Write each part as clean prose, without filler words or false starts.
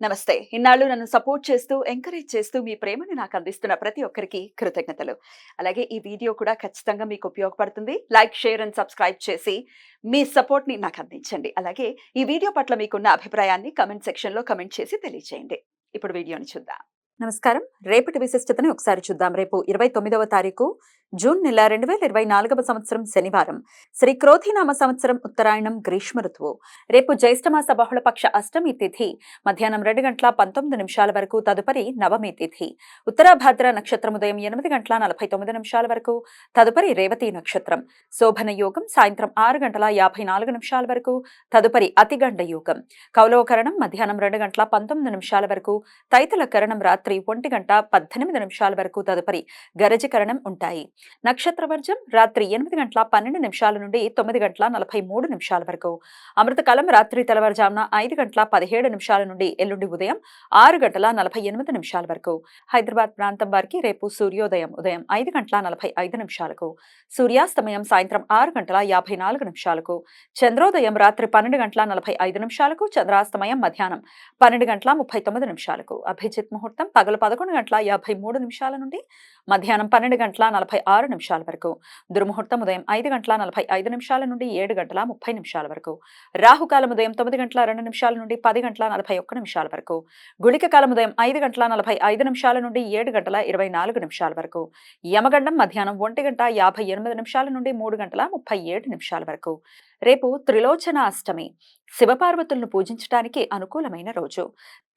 నమస్తే. ఇన్నాళ్ళు నన్ను సపోర్ట్ చేస్తూ, ఎంకరేజ్ చేస్తూ మీ ప్రేమని నాకు అందిస్తున్న ప్రతి ఒక్కరికి కృతజ్ఞతలు. అలాగే ఈ వీడియో కూడా ఖచ్చితంగా మీకు ఉపయోగపడుతుంది. లైక్, షేర్ అండ్ సబ్స్క్రైబ్ చేసి మీ సపోర్ట్‌ని నాకు అందించండి. అలాగే ఈ వీడియో పట్ల మీకున్న అభిప్రాయాన్ని కామెంట్ సెక్షన్‌లో కామెంట్ చేసి తెలియజేయండి. ఇప్పుడు వీడియోని చూద్దాం. నమస్కారం. రేపటి విశిష్టతని ఒకసారి చూద్దాం. రేపు 29వ తారీఖు జూన్ నెల 2024వ సంవత్సరం శనివారం. శ్రీ క్రోధినామ సంవత్సరం ఉత్తరాయణం గ్రీష్మ ఋతువు. రేపు జ్యేష్ఠమాస బహుళపక్ష అష్టమి తిథి మధ్యాహ్నం 2:19 వరకు. తదుపరి నవమి తిథి. ఉత్తరాభాద్ర నక్షత్రం ఉదయం 8:49 వరకు. తదుపరి రేవతి నక్షత్రం. శోభన యోగం సాయంత్రం 6:54 వరకు. తదుపరి అతిగండ యోగం. కౌలవకరణం మధ్యాహ్నం 2:19 వరకు. తైతల కరణం రాత్రి 1:18 వరకు. తదుపరి గరజకరణం ఉంటాయి. నక్షత్రవర్జం రాత్రి 8:12 నుండి 9:43 వరకు. అమృతకాలం రాత్రి తెల్లవారుజామున 5:17 నుండి ఎల్లుండి ఉదయం 6:48 వరకు. హైదరాబాద్ ప్రాంతం వారికి రేపు సూర్యోదయం ఉదయం 5:45 సూర్యాస్తమయం సాయంత్రం 6:54 చంద్రోదయం రాత్రి 12:45 చంద్రాస్తమయం మధ్యాహ్నం 12:39 అభిజిత్ ముహూర్తం పగలు 11:53 నుండి మధ్యాహ్నం 12:46 వరకు. దుర్ముహూర్తం ఉదయం 5:45 నుండి 7:30 వరకు. రాహుకాలం ఉదయం 9:02 నుండి 10:41 వరకు. గుళిక కాలం ఉదయం 5:45 నుండి 7:24 వరకు. యమగండం మధ్యాహ్నం 1:58 నుండి 3:37 వరకు. రేపు త్రిలోచన అష్టమి. శివపార్వతులను పూజించడానికి అనుకూలమైన రోజు.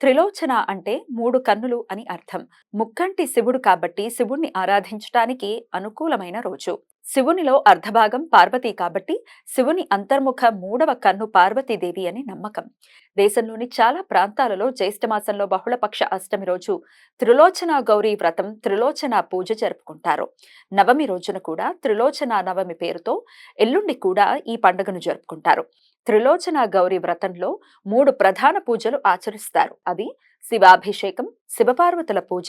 త్రిలోచన అంటే 3 కన్నులు అని అర్థం. ముక్కంటి శివుడు కాబట్టి శివుణ్ణి ఆరాధించటానికి అనుకూలమైన రోజు. శివునిలో అర్ధభాగం పార్వతి కాబట్టి శివుని అంతర్ముఖ 3వ కన్ను పార్వతీదేవి అని నమ్మకం. దేశంలోని చాలా ప్రాంతాలలో జ్యేష్ఠమాసంలో బహుళపక్ష అష్టమి రోజు త్రిలోచన గౌరీ వ్రతం, త్రిలోచన పూజ జరుపుకుంటారు. నవమి రోజున కూడా త్రిలోచన నవమి పేరుతో ఎల్లుండి కూడా ఈ పండుగను జరుపుకుంటారు. త్రిలోచన గౌరీ వ్రతంలో 3 ప్రధాన పూజలు ఆచరిస్తారు. అవి శివాభిషేకం, శివపార్వతుల పూజ,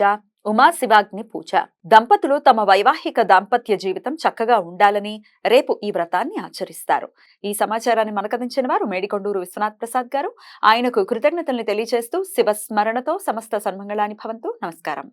ఉమాశివాగ్ని పూజ. దంపతులు తమ వైవాహిక దాంపత్య జీవితం చక్కగా ఉండాలని రేపు ఈ వ్రతాన్ని ఆచరిస్తారు. ఈ సమాచారాన్ని మనకందించిన వారు మేడికొండూరు విశ్వనాథ్ ప్రసాద్ గారు. ఆయనకు కృతజ్ఞతల్ని తెలియజేస్తూ శివ స్మరణతో సమస్త సన్మంగళాని భవంతు. నమస్కారం.